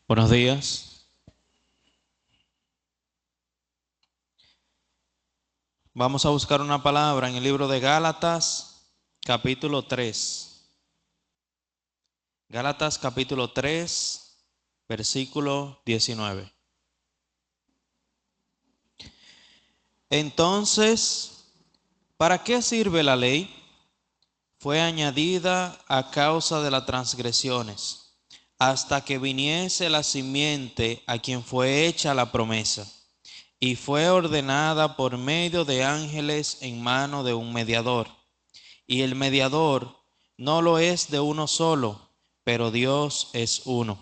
Buenos días. Vamos a buscar una palabra en el libro de Gálatas, capítulo 3. Gálatas, capítulo 3, versículo 19. Entonces, ¿para qué sirve la ley? Fue añadida a causa de las transgresiones, hasta que viniese la simiente a quien fue hecha la promesa, y fue ordenada por medio de ángeles en mano de un mediador. Y el mediador no lo es de uno solo, pero Dios es uno.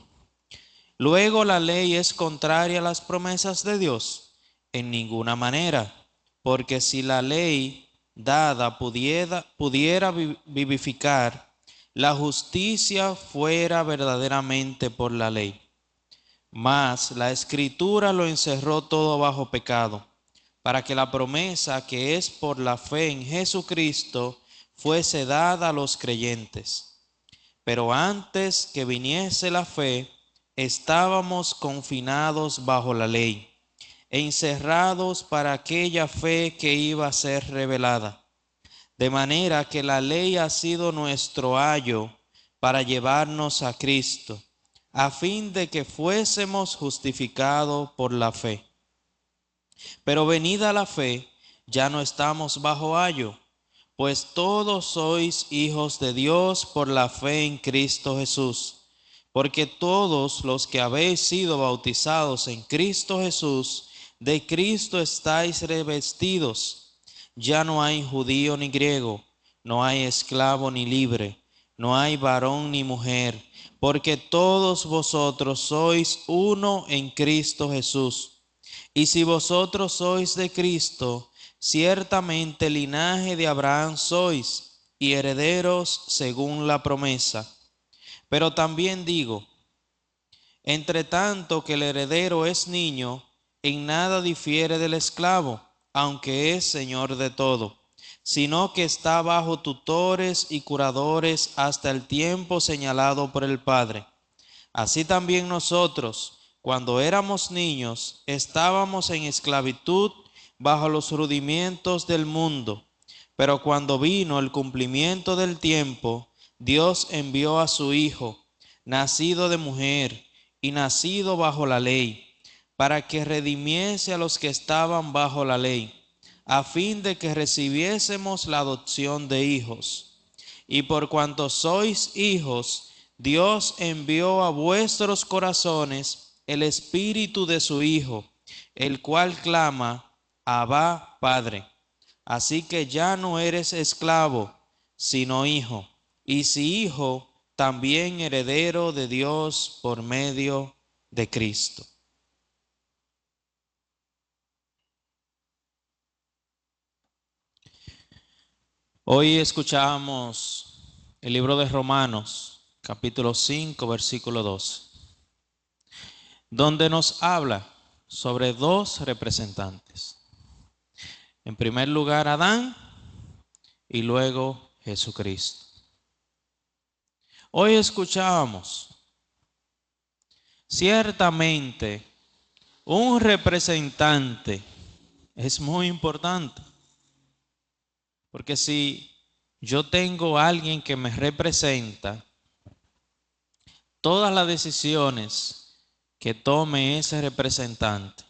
Luego la ley es contraria a las promesas de Dios en ninguna manera, porque si la ley dada pudiera vivificar, la justicia fuera verdaderamente por la ley. Mas la Escritura lo encerró todo bajo pecado, para que la promesa que es por la fe en Jesucristo fuese dada a los creyentes. Pero antes que viniese la fe, estábamos confinados bajo la ley, encerrados para aquella fe que iba a ser revelada. De manera que la ley ha sido nuestro ayo para llevarnos a Cristo, a fin de que fuésemos justificados por la fe. Pero venida la fe, ya no estamos bajo ayo, pues todos sois hijos de Dios por la fe en Cristo Jesús. Porque todos los que habéis sido bautizados en Cristo Jesús, de Cristo estáis revestidos. Ya no hay judío ni griego, no hay esclavo ni libre, no hay varón ni mujer, porque todos vosotros sois uno en Cristo Jesús. Y si vosotros sois de Cristo, ciertamente linaje de Abraham sois y herederos según la promesa. Pero también digo, entre tanto que el heredero es niño, en nada difiere del esclavo, aunque es señor de todo, sino que está bajo tutores y curadores hasta el tiempo señalado por el Padre. Así también nosotros, cuando éramos niños, estábamos en esclavitud bajo los rudimientos del mundo. Pero cuando vino el cumplimiento del tiempo, Dios envió a su Hijo, nacido de mujer y nacido bajo la ley, para que redimiese a los que estaban bajo la ley, a fin de que recibiésemos la adopción de hijos. Y por cuanto sois hijos, Dios envió a vuestros corazones el Espíritu de su Hijo, el cual clama, Abba, Padre. Así que ya no eres esclavo, sino hijo, y si hijo, también heredero de Dios por medio de Cristo. Hoy escuchamos el libro de Romanos, capítulo 5, versículo 12, donde nos habla sobre dos representantes. En primer lugar, Adán y luego Jesucristo. Hoy escuchábamos, ciertamente, un representante es muy importante, porque si yo tengo a alguien que me representa, todas las decisiones que tome ese representante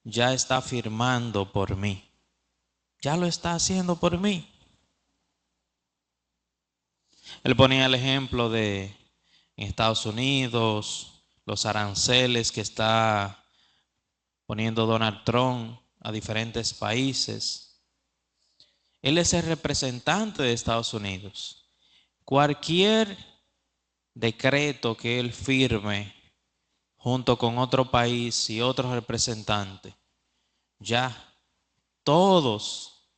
ya está firmando por mí, ya lo está haciendo por mí. Él ponía el ejemplo de en Estados Unidos, los aranceles que está poniendo Donald Trump a diferentes países. Él es el representante de Estados Unidos. Cualquier decreto que él firme junto con otro país y otro representante, ya todos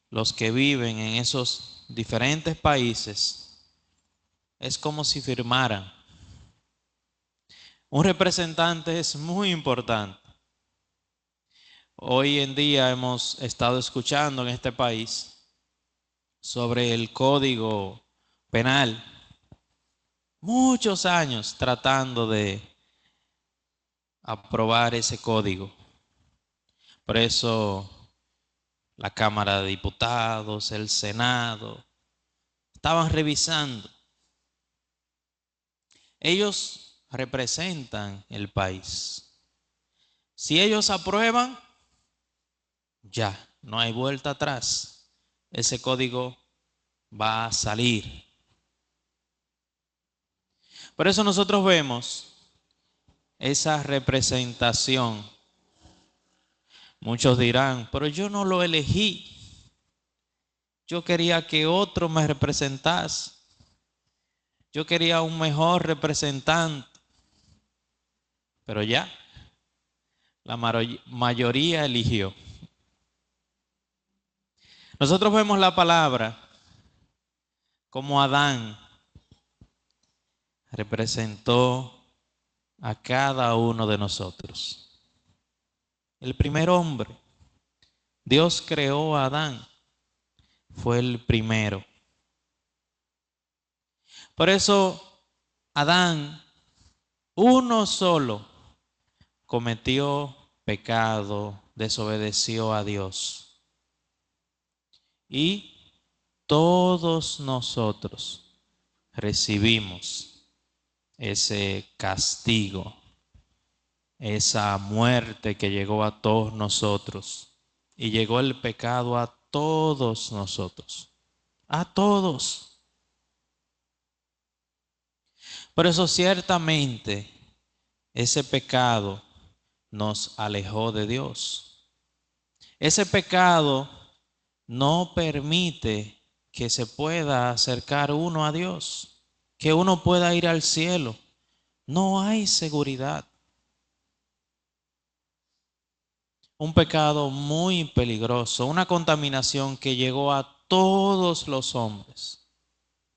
los que viven en esos diferentes países es como si firmaran. Un representante es muy importante. Hoy en día hemos estado escuchando en este país sobre el código penal. Muchos años tratando de aprobar ese código. Por eso la Cámara de Diputados, el Senado, estaban revisando. Ellos representan el país. Si ellos aprueban, ya, no hay vuelta atrás. Ese código va a salir. Por eso nosotros vemos esa representación. Muchos dirán, pero yo no lo elegí. Yo quería que otro me representase. Yo quería un mejor representante. Pero ya, la mayoría eligió. Nosotros vemos la palabra como Adán representó a cada uno de nosotros. El primer hombre, Dios creó a Adán, fue el primero. Por eso Adán, uno solo, cometió pecado, desobedeció a Dios. Y todos nosotros recibimos ese castigo, esa muerte que llegó a todos nosotros. Y llegó el pecado a todos nosotros. A todos. Por eso ciertamente ese pecado nos alejó de Dios. Ese pecado no permite que se pueda acercar uno a Dios, que uno pueda ir al cielo. No hay seguridad. Un pecado muy peligroso, una contaminación que llegó a todos los hombres.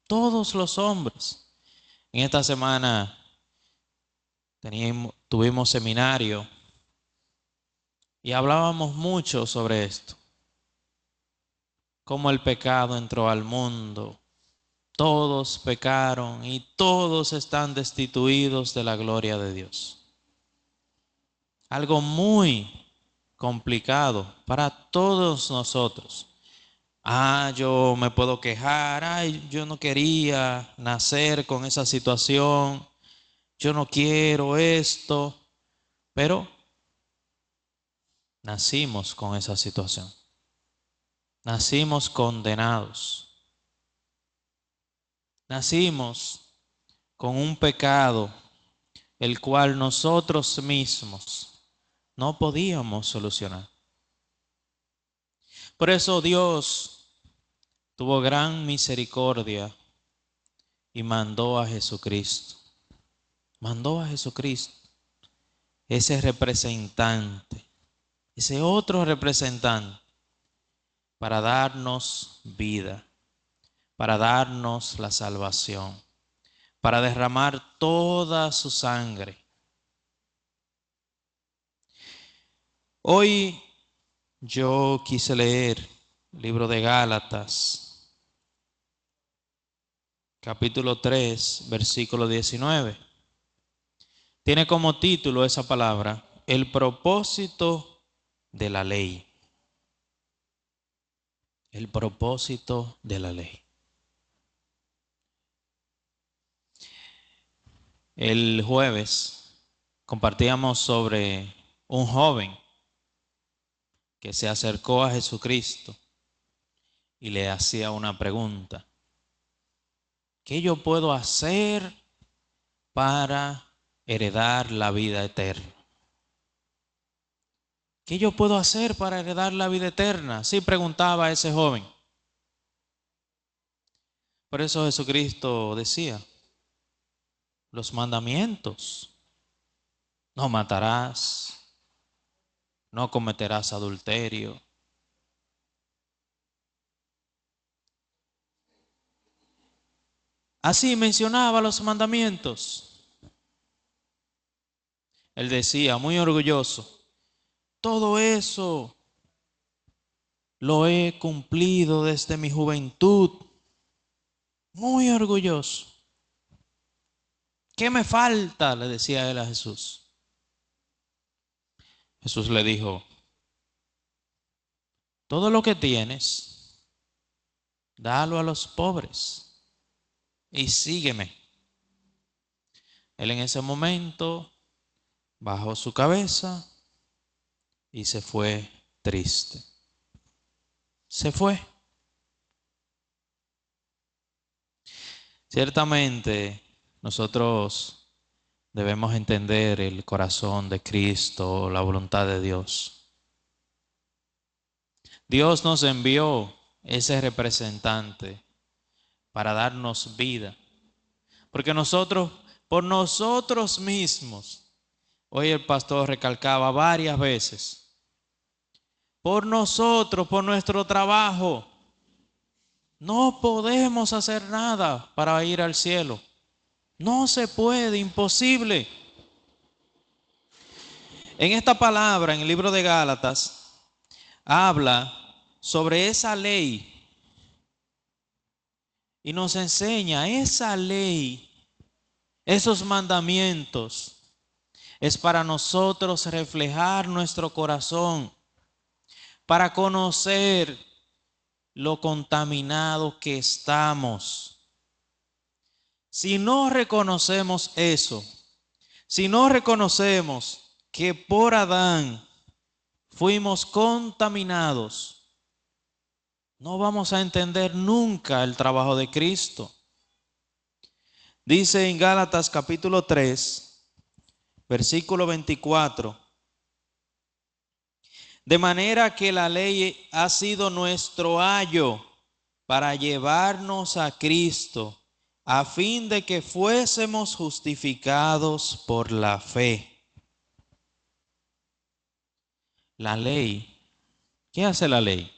Todos los hombres. En esta semana tuvimos seminario y hablábamos mucho sobre esto. Cómo el pecado entró al mundo. Todos pecaron y todos están destituidos de la gloria de Dios. Algo muy complicado para todos nosotros. Yo me puedo quejar. Yo no quería nacer con esa situación. Yo no quiero esto. Pero nacimos con esa situación. Nacimos condenados. Nacimos con un pecado el cual nosotros mismos no podíamos solucionar. Por eso Dios tuvo gran misericordia y mandó a Jesucristo. Mandó a Jesucristo, ese representante, ese otro representante, para darnos vida, para darnos la salvación, para derramar toda su sangre. Hoy yo quise leer el libro de Gálatas, capítulo 3, versículo 19. Tiene como título esa palabra, el propósito de la ley. El propósito de la ley. El jueves compartíamos sobre un joven que se acercó a Jesucristo y le hacía una pregunta. ¿Qué yo puedo hacer para heredar la vida eterna? ¿Qué yo puedo hacer para heredar la vida eterna? Sí, preguntaba ese joven. Por eso Jesucristo decía, los mandamientos: no matarás, no cometerás adulterio. Así mencionaba los mandamientos. Él decía, muy orgulloso, todo eso lo he cumplido desde mi juventud. Muy orgulloso. ¿Qué me falta?, le decía él a Jesús. Jesús le dijo, todo lo que tienes, dalo a los pobres y sígueme. Él en ese momento bajó su cabeza y se fue triste. Se fue. Ciertamente, nosotros debemos entender el corazón de Cristo, la voluntad de Dios. Dios nos envió ese representante para darnos vida. Porque nosotros, por nosotros mismos, hoy el pastor recalcaba varias veces, por nosotros, por nuestro trabajo, no podemos hacer nada para ir al cielo. No se puede, imposible. En esta palabra, en el libro de Gálatas, habla sobre esa ley y nos enseña esa ley, esos mandamientos, es para nosotros reflejar nuestro corazón, para conocer lo contaminado que estamos. Si no reconocemos eso, si no reconocemos que por Adán fuimos contaminados, no vamos a entender nunca el trabajo de Cristo. Dice en Gálatas capítulo 3, versículo 24, de manera que la ley ha sido nuestro ayo para llevarnos a Cristo, a fin de que fuésemos justificados por la fe. La ley, ¿qué hace la ley?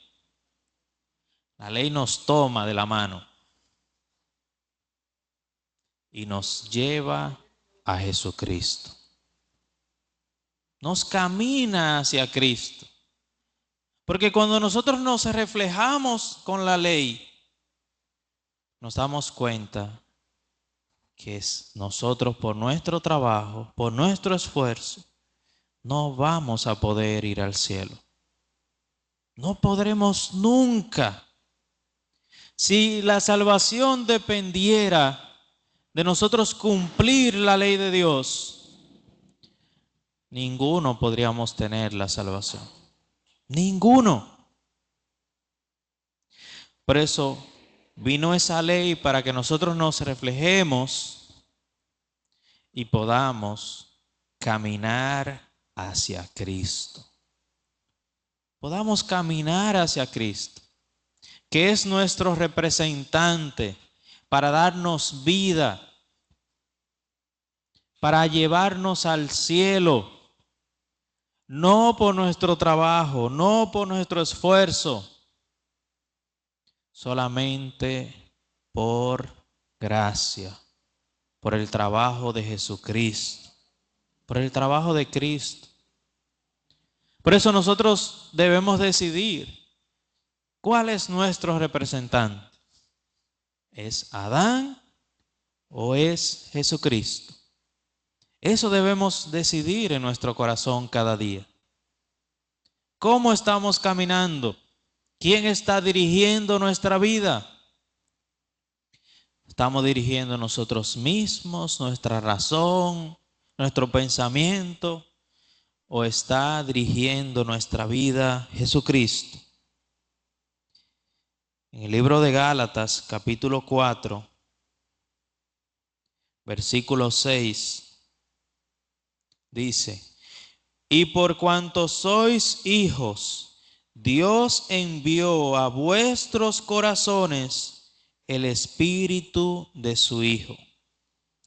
La ley nos toma de la mano y nos lleva a Jesucristo. Nos camina hacia Cristo. Porque cuando nosotros nos reflejamos con la ley, nos damos cuenta que nosotros por nuestro trabajo, por nuestro esfuerzo, no vamos a poder ir al cielo. No podremos nunca. Si la salvación dependiera de nosotros cumplir la ley de Dios, ninguno podríamos tener la salvación. Ninguno. Por eso vino esa ley para que nosotros nos reflejemos y podamos caminar hacia Cristo. Podamos caminar hacia Cristo, que es nuestro representante para darnos vida, para llevarnos al cielo, no por nuestro trabajo, no por nuestro esfuerzo, solamente por gracia, por el trabajo de Jesucristo, por el trabajo de Cristo. Por eso nosotros debemos decidir cuál es nuestro representante. ¿Es Adán o es Jesucristo? Eso debemos decidir en nuestro corazón cada día. ¿Cómo estamos caminando? ¿Quién está dirigiendo nuestra vida? ¿Estamos dirigiendo nosotros mismos, nuestra razón, nuestro pensamiento? ¿O está dirigiendo nuestra vida Jesucristo? En el libro de Gálatas, capítulo 4, versículo 6, dice, y por cuanto sois hijos, Dios envió a vuestros corazones el Espíritu de su Hijo,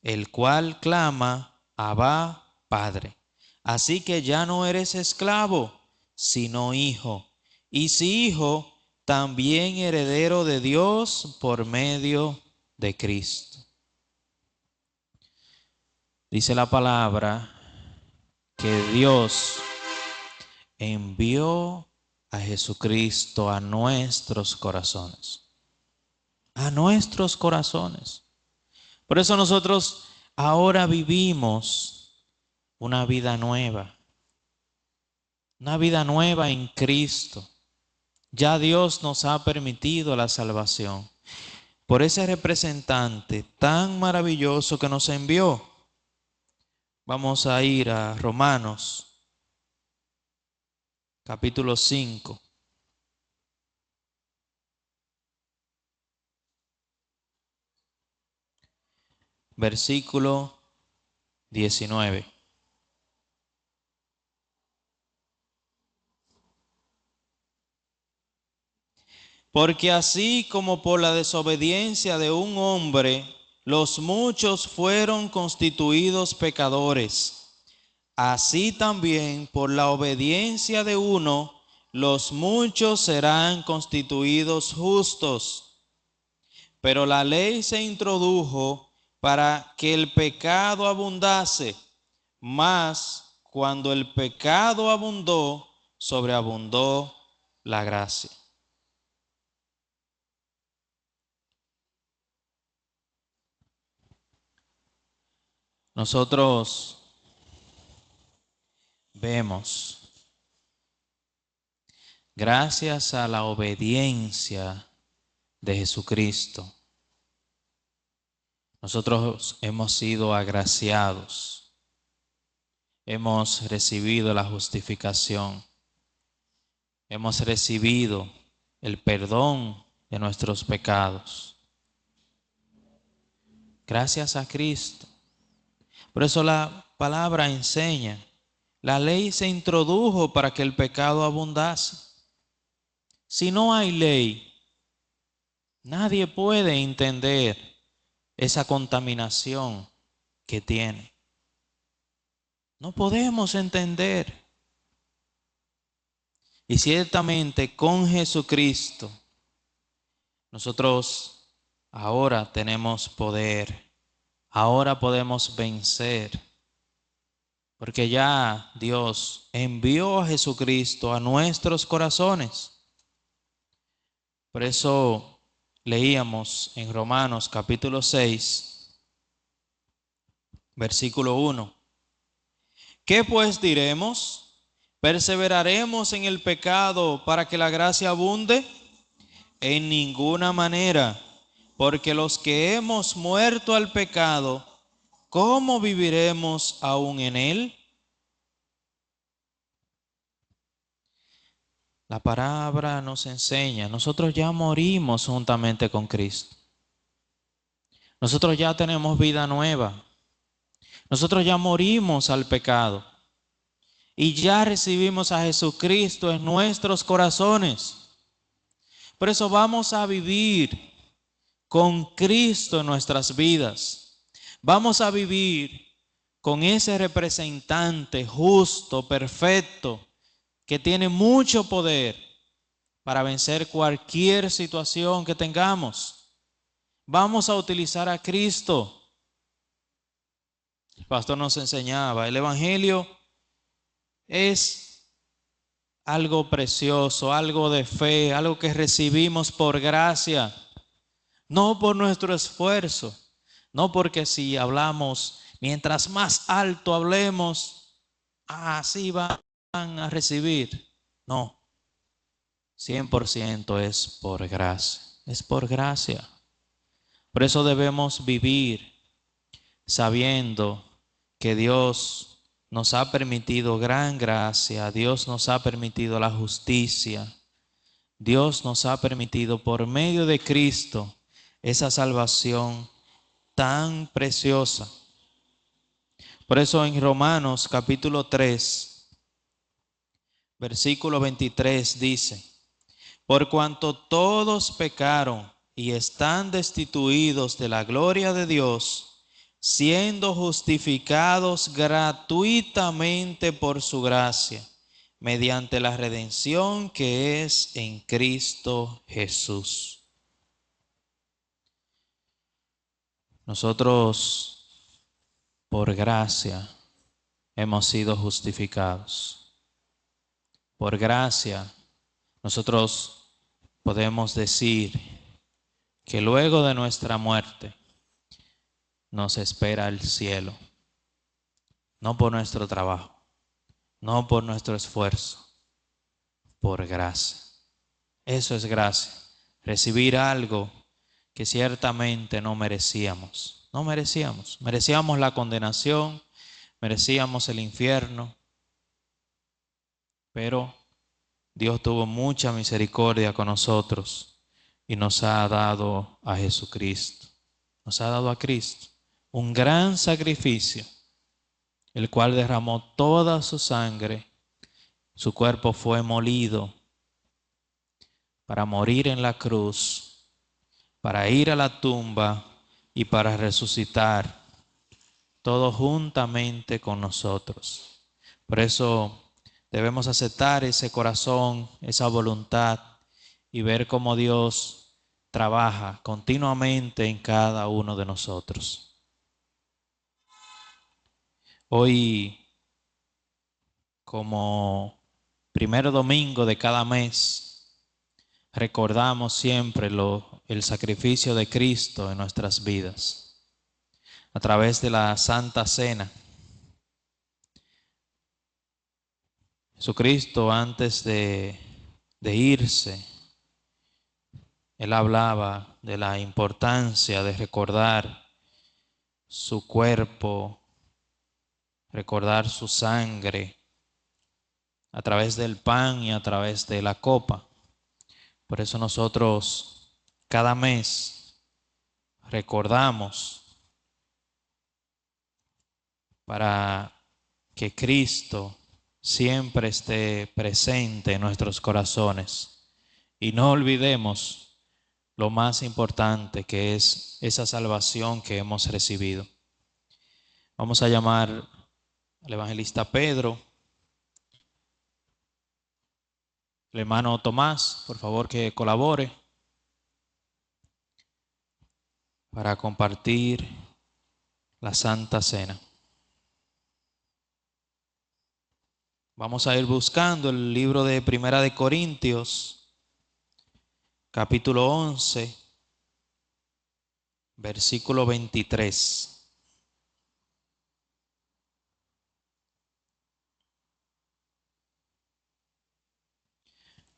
el cual clama, Abba, Padre. Así que ya no eres esclavo, sino hijo. Y si hijo, también heredero de Dios por medio de Cristo. Dice la palabra que Dios envió a Jesucristo a nuestros corazones. A nuestros corazones. Por eso nosotros ahora vivimos una vida nueva. una vida nueva en Cristo. Ya Dios nos ha permitido la salvación por ese representante tan maravilloso que nos envió. Vamos a ir a Romanos, capítulo 5. Versículo 19. Porque así como por la desobediencia de un hombre los muchos fueron constituidos pecadores, así también por la obediencia de uno los muchos serán constituidos justos. Pero la ley se introdujo para que el pecado abundase, mas cuando el pecado abundó, sobreabundó la gracia. Nosotros vemos, gracias a la obediencia de Jesucristo, nosotros hemos sido agraciados, hemos recibido la justificación, hemos recibido el perdón de nuestros pecados. Gracias a Cristo. Por eso la palabra enseña, la ley se introdujo para que el pecado abundase. Si no hay ley, nadie puede entender esa contaminación que tiene. No podemos entender. Y ciertamente con Jesucristo, nosotros ahora tenemos poder. Ahora podemos vencer. Porque ya Dios envió a Jesucristo a nuestros corazones. Por eso leíamos en Romanos capítulo 6, versículo 1. ¿Qué pues diremos? ¿Perseveraremos en el pecado para que la gracia abunde? En ninguna manera, porque los que hemos muerto al pecado, ¿cómo viviremos aún en él? La palabra nos enseña, nosotros ya morimos juntamente con Cristo. Nosotros ya tenemos vida nueva. Nosotros ya morimos al pecado. Y ya recibimos a Jesucristo en nuestros corazones. Por eso vamos a vivir con Cristo en nuestras vidas. Vamos a vivir con ese representante justo, perfecto, que tiene mucho poder para vencer cualquier situación que tengamos. Vamos a utilizar a Cristo. El pastor nos enseñaba, el Evangelio es algo precioso, algo de fe, algo que recibimos por gracia, no por nuestro esfuerzo, no porque si hablamos, mientras más alto hablemos, así van a recibir. No, 100% es por gracia, es por gracia. Por eso debemos vivir sabiendo que Dios nos ha permitido gran gracia, Dios nos ha permitido la justicia, Dios nos ha permitido por medio de Cristo esa salvación tan preciosa. Por eso en Romanos capítulo 3, versículo 23 dice, por cuanto todos pecaron y están destituidos de la gloria de Dios, siendo justificados gratuitamente por su gracia, mediante la redención que es en Cristo Jesús. Nosotros, por gracia, hemos sido justificados. Por gracia, nosotros podemos decir que luego de nuestra muerte, nos espera el cielo, no por nuestro trabajo, no por nuestro esfuerzo, por gracia. Eso es gracia. Recibir algo que ciertamente no merecíamos. No merecíamos. Merecíamos la condenación, merecíamos el infierno, pero Dios tuvo mucha misericordia con nosotros y nos ha dado a Jesucristo. Nos ha dado a Cristo un gran sacrificio, el cual derramó toda su sangre. Su cuerpo fue molido para morir en la cruz, para ir a la tumba y para resucitar, todo juntamente con nosotros. Por eso debemos aceptar ese corazón, esa voluntad y ver cómo Dios trabaja continuamente en cada uno de nosotros. Hoy, como primer domingo de cada mes, recordamos siempre el sacrificio de Cristo en nuestras vidas a través de la Santa Cena. Jesucristo, antes de irse, Él hablaba de la importancia de recordar su cuerpo, recordar su sangre a través del pan y a través de la copa. Por eso nosotros cada mes recordamos para que Cristo siempre esté presente en nuestros corazones y no olvidemos lo más importante, que es esa salvación que hemos recibido. Vamos a llamar al evangelista Pedro, el hermano Tomás, por favor que colabore para compartir la Santa Cena. Vamos a ir buscando el libro de Primera de Corintios, capítulo 11, versículo 23.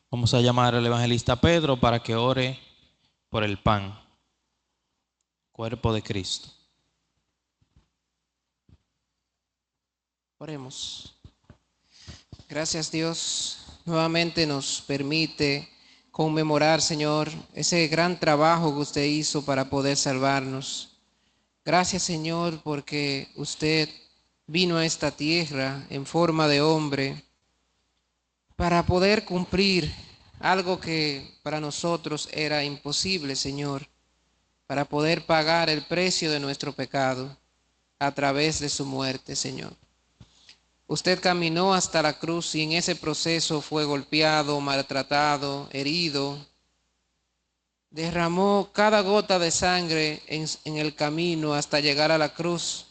Vamos a llamar al evangelista Pedro para que ore por el pan, cuerpo de Cristo. Oremos. Gracias, Dios. Nuevamente nos permite conmemorar, Señor, ese gran trabajo que usted hizo para poder salvarnos. Gracias, Señor, porque usted vino a esta tierra en forma de hombre para poder cumplir algo que para nosotros era imposible, Señor, para poder pagar el precio de nuestro pecado a través de su muerte, Señor. Usted caminó hasta la cruz y en ese proceso fue golpeado, maltratado, herido. Derramó cada gota de sangre en el camino hasta llegar a la cruz,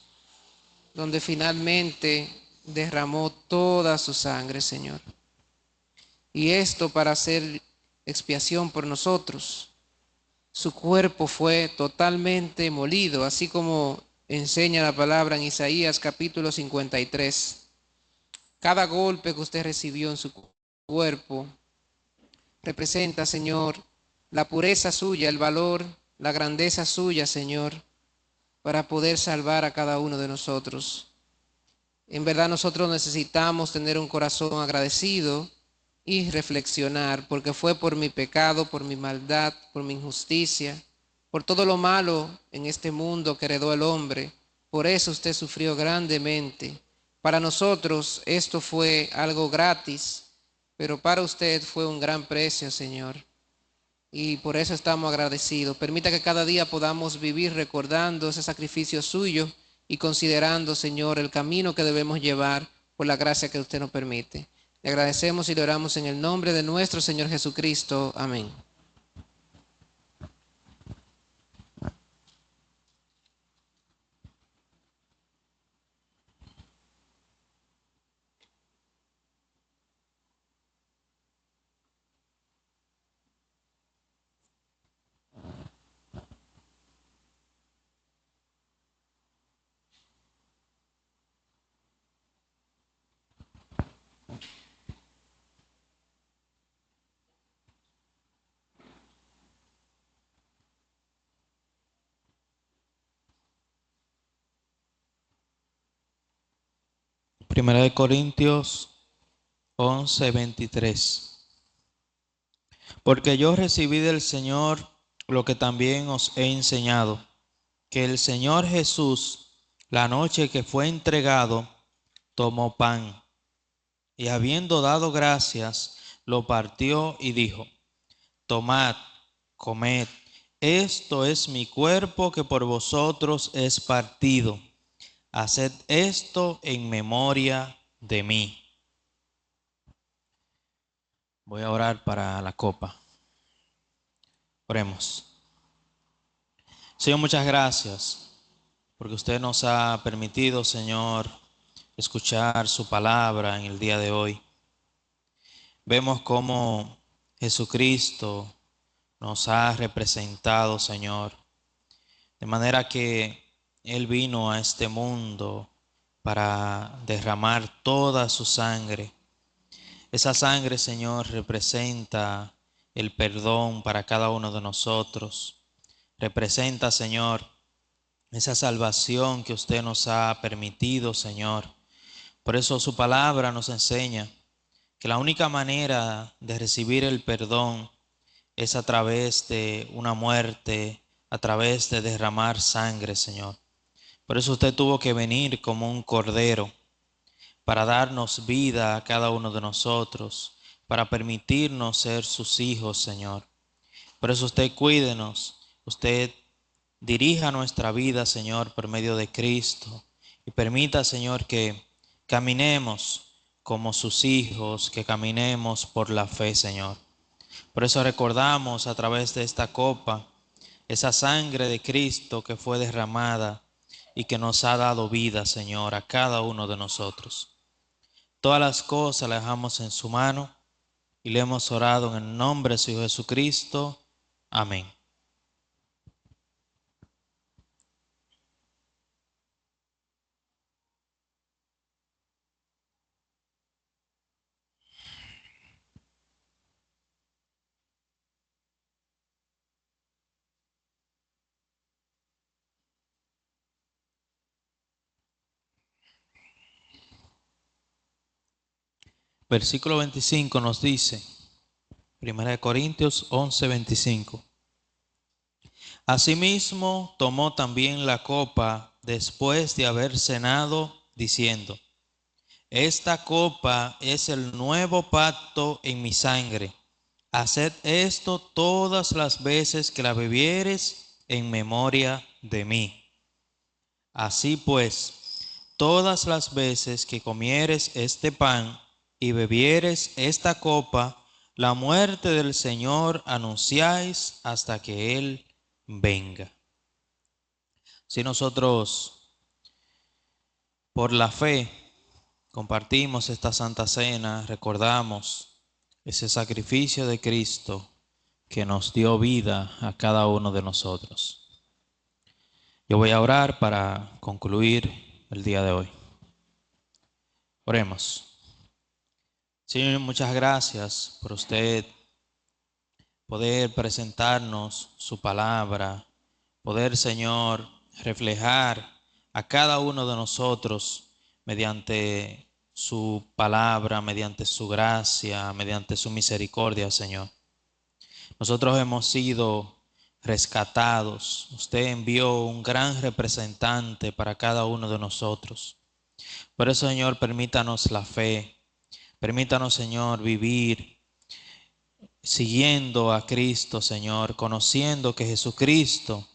donde finalmente derramó toda su sangre, Señor. Y esto para hacer expiación por nosotros. Su cuerpo fue totalmente molido, así como enseña la palabra en Isaías capítulo 53. Cada golpe que usted recibió en su cuerpo representa, Señor, la pureza suya, el valor, la grandeza suya, Señor, para poder salvar a cada uno de nosotros. En verdad nosotros necesitamos tener un corazón agradecido y reflexionar, porque fue por mi pecado, por mi maldad, por mi injusticia, por todo lo malo en este mundo que heredó el hombre. Por eso usted sufrió grandemente. Para nosotros esto fue algo gratis, pero para usted fue un gran precio, Señor. Y por eso estamos agradecidos. Permita que cada día podamos vivir recordando ese sacrificio suyo y considerando, Señor, el camino que debemos llevar por la gracia que usted nos permite. Le agradecemos y le oramos en el nombre de nuestro Señor Jesucristo. Amén. Primera de Corintios 11:23. Porque yo recibí del Señor lo que también os he enseñado, que el Señor Jesús, la noche que fue entregado, tomó pan, y habiendo dado gracias, lo partió y dijo: Tomad, comed, esto es mi cuerpo que por vosotros es partido. Haced esto en memoria de mí. Voy a orar para la copa. Oremos. Señor, muchas gracias porque usted nos ha permitido, Señor, escuchar su palabra en el día de hoy. Vemos cómo Jesucristo nos ha representado, Señor, de manera que Él vino a este mundo para derramar toda su sangre. Esa sangre, Señor, representa el perdón para cada uno de nosotros. Representa, Señor, esa salvación que usted nos ha permitido, Señor. Por eso su palabra nos enseña que la única manera de recibir el perdón es a través de una muerte, a través de derramar sangre, Señor. Por eso usted tuvo que venir como un cordero para darnos vida a cada uno de nosotros, para permitirnos ser sus hijos, Señor. Por eso usted cuídenos, usted dirija nuestra vida, Señor, por medio de Cristo. Y permita, Señor, que caminemos como sus hijos, que caminemos por la fe, Señor. Por eso recordamos a través de esta copa esa sangre de Cristo que fue derramada y que nos ha dado vida, Señor, a cada uno de nosotros. Todas las cosas las dejamos en su mano y le hemos orado en el nombre de su Hijo Jesucristo. Amén. Versículo 25 nos dice, 1 Corintios 11:25. Asimismo tomó también la copa después de haber cenado, diciendo: Esta copa es el nuevo pacto en mi sangre. Haced esto todas las veces que la bebiereis en memoria de mí. Así pues, todas las veces que comieres este pan y bebieres esta copa, la muerte del Señor anunciáis hasta que Él venga. Si nosotros por la fe compartimos esta Santa Cena, recordamos ese sacrificio de Cristo que nos dio vida a cada uno de nosotros. Yo voy a orar para concluir el día de hoy. Oremos. Señor, muchas gracias por usted poder presentarnos su palabra, poder, Señor, reflejar a cada uno de nosotros mediante su palabra, mediante su gracia, mediante su misericordia, Señor. Nosotros hemos sido rescatados. Usted envió un gran representante para cada uno de nosotros. Por eso, Señor, permítanos la fe. Permítanos, Señor, vivir siguiendo a Cristo, Señor, conociendo que Jesucristo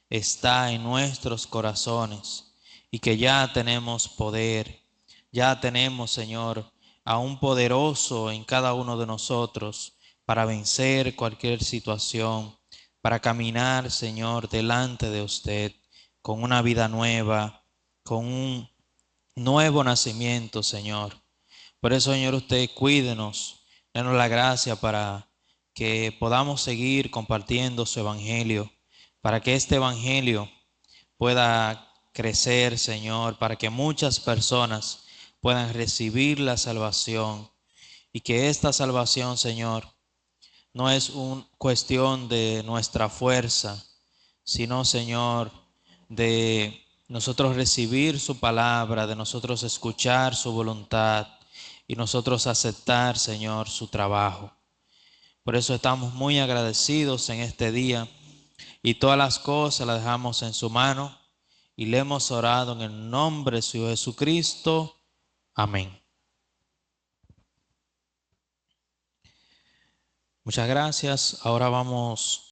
está en nuestros corazones y que ya tenemos poder, ya tenemos, Señor, a un poderoso en cada uno de nosotros para vencer cualquier situación, para caminar, Señor, delante de usted con una vida nueva, con un nuevo nacimiento, Señor. Por eso, Señor, usted cuídenos, denos la gracia para que podamos seguir compartiendo su evangelio, para que este evangelio pueda crecer, Señor, para que muchas personas puedan recibir la salvación y que esta salvación, Señor, no es una cuestión de nuestra fuerza, sino, Señor, de nosotros recibir su palabra, de nosotros escuchar su voluntad y nosotros aceptar, Señor, su trabajo. Por eso estamos muy agradecidos en este día y todas las cosas las dejamos en su mano y le hemos orado en el nombre de su Hijo Jesucristo. Amén. Muchas gracias. Ahora vamos